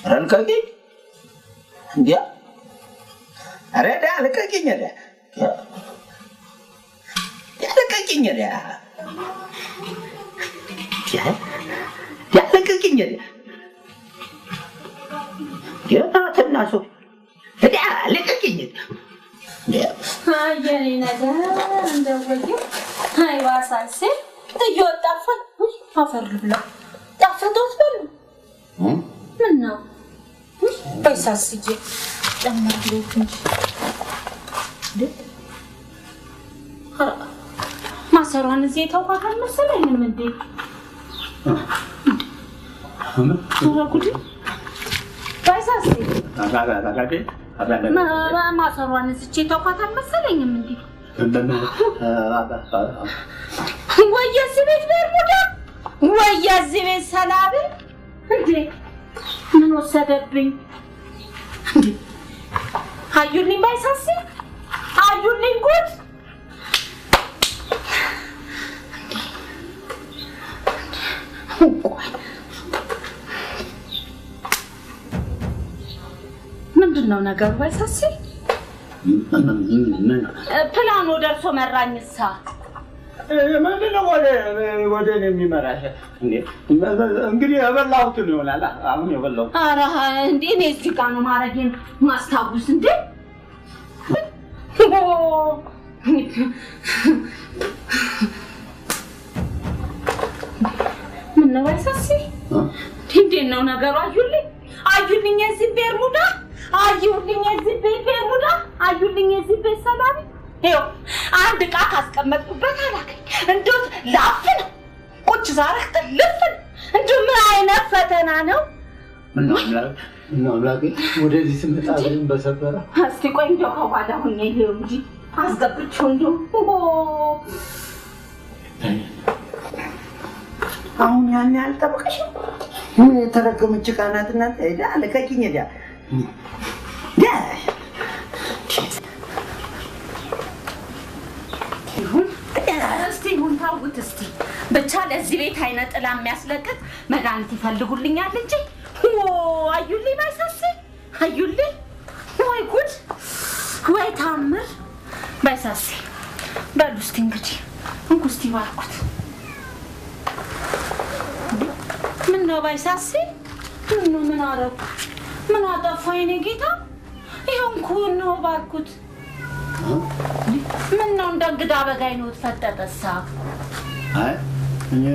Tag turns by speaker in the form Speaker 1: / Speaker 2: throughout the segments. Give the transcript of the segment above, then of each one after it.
Speaker 1: رالكاكي ديا أريد رالكاكي نيا رالكاكي نيا رالكاكي نيا يا تناسو رالكاكي نيا
Speaker 2: هاي يعني نجار ندوّي هاي واساسي تيجي تطفل أفر بلا تطفل تطفل منو بيساسي جي لما تلوكني خلاص ما صاروا أنا زيت أو كان مسألة من دي ما كنت بيساسي ما صاروا أنا زيت أو كان مسألة من دي ويا زبيت برمودا ويا زبيت سلابي انتي منو سببني هايولين بايساسي هايولين قد ምንድነው ነገሩ ባይሳሲ ፕላኑ ደርሶ መራኝሳ
Speaker 1: ምንድነው ወደ እኔ የሚመራሽ እንግዲህ የበላሁት ነው ይሆናል አሁን የበላሁት
Speaker 2: ኧረ እንዴ እኔ እዚህ ጋር ነው ማረጌን ማስታውስ እንዴ ምነው ባይሳሲ እንዴት ነው ነገሩ አዩልኝ እዚህ ቤርሙዳ አዩልኝ እዚህ ቤርሙዳ አዩልኝ እዚህ ሰላም ይኸው አንድ ዕቃ ካስቀመጥኩበት አላከኝ እንደው ላፍን ቁጭ ዛረህ ጥልፍን እንደው ምን አይነት ፈተና ነው
Speaker 1: ምነው ወደዚህ ስመጣ ግን በሰበራ
Speaker 2: እስቲ ቆይ እንደው ከኋላ ሆኜ ይሄው እንጂ አስገብቼው እንደው
Speaker 1: አሁን ያን ያልጠበቀሽ ምን የተረገመች ቃናት እናንተ ሄዳ አለቀቂኝ ሄዳ
Speaker 2: ይሁን ታውት እስቲ ብቻ ለዚህ ቤት አይነ ጥላ የሚያስለቅቅ መድኃኒት ይፈልጉልኛል እንጂ አዩልኝ ባይሳሲ አዩልኝ ወይ ጉድ ወይ ታምር ባይሳሲ በሉ እስቲ እንግዲህ እንኩስቲ ባልኩት ምነው ባይሳሲ ምን አደረኩ ምን አጠፋሁ የኔ ጌታ ይኸው እንኩ ባልኩት ምነው እንደ እንግዳ በጋይ ነው ተፈጠጠሳ
Speaker 1: አይ እኔ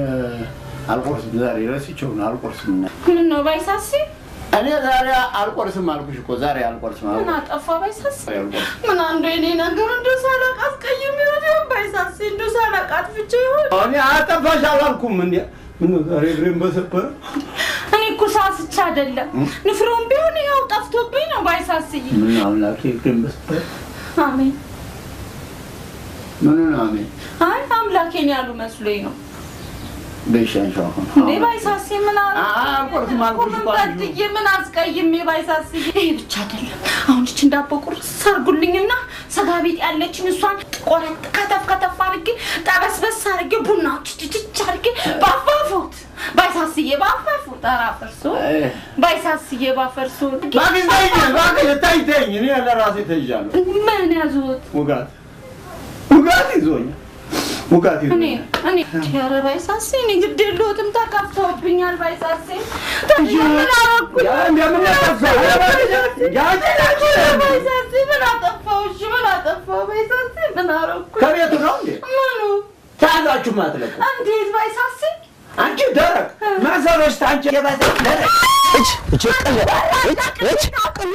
Speaker 1: አልቆርስም ዛሬ ረስቼው ነው አልቆርስም
Speaker 2: ምነው ባይሳሲ
Speaker 1: እኔ ዛሬ አልቆርስም አልኩሽ እኮ ዛሬ አልቆርስም
Speaker 2: ምን አጠፋ ባይሳሲ ምን አንዱ የኔ ነገር እንደው ሳላቃት ቀይም ይሆን ባይሳሲ እንደው ሳላቃት ፍቼ ይሆን
Speaker 1: እኔ አጠፋሽ አላልኩም እንዴ ምነው ዛሬ ግሬም በሰበረ
Speaker 2: እኔ እኮ ሳስቻ አይደለም ንፍሮም ቢሆን ይኸው ጠፍቶብኝ ነው ባይሳሲ
Speaker 1: ምን አምላኬ ግሬም በሰበረ
Speaker 2: አሜን
Speaker 1: ምን አሜን
Speaker 2: አይ አምላኬን ያሉ መስሎኝ ነው
Speaker 1: በሻንሻው
Speaker 2: እንዴ ባይሳሲ ምን
Speaker 1: አልቆርስ ማልኩሽ
Speaker 2: ባንቺ ምን አስቀይሜ ባይሳሲ ይሄ ብቻ አይደለም አሁን እቺ እንዳበቁርስ ሰርጉልኝና ሰጋቢት ያለችን እሷን ቆረጥ ከተፍ አድርጌ ጠበስበስ አድርጌ ቡናው ጭጭጭ አድርጌ ባፋፉት ባይሳሲዬ ባፋፉት አራፈርሶ ባይሳሲዬ ባፈርሶ
Speaker 1: ባግኝ ታይተኝ እኔ ለራሴ ተይዣለሁ
Speaker 2: ምን ያዙት
Speaker 1: ውጋት ይዞኝ ሙቃት ይዞኝ
Speaker 2: እኔ ኧረ ባይሳሲ እኔ ግድ የለውም ተከፍተውብኛል ባይሳሲ ያ እንደምን ያጠፋው ባይሳሲ ምን አጠፋው ባይሳሲ ምን አረኩ
Speaker 1: ከቤቱ ነው እንዴ
Speaker 2: ምኑ
Speaker 1: ታላችሁ ማትለቁ
Speaker 2: እንዴት ባይሳሲ
Speaker 1: አንቺ ደረቅ ማሰሮች ታንቺ የባሰ ደረቅ እጭ ቀለ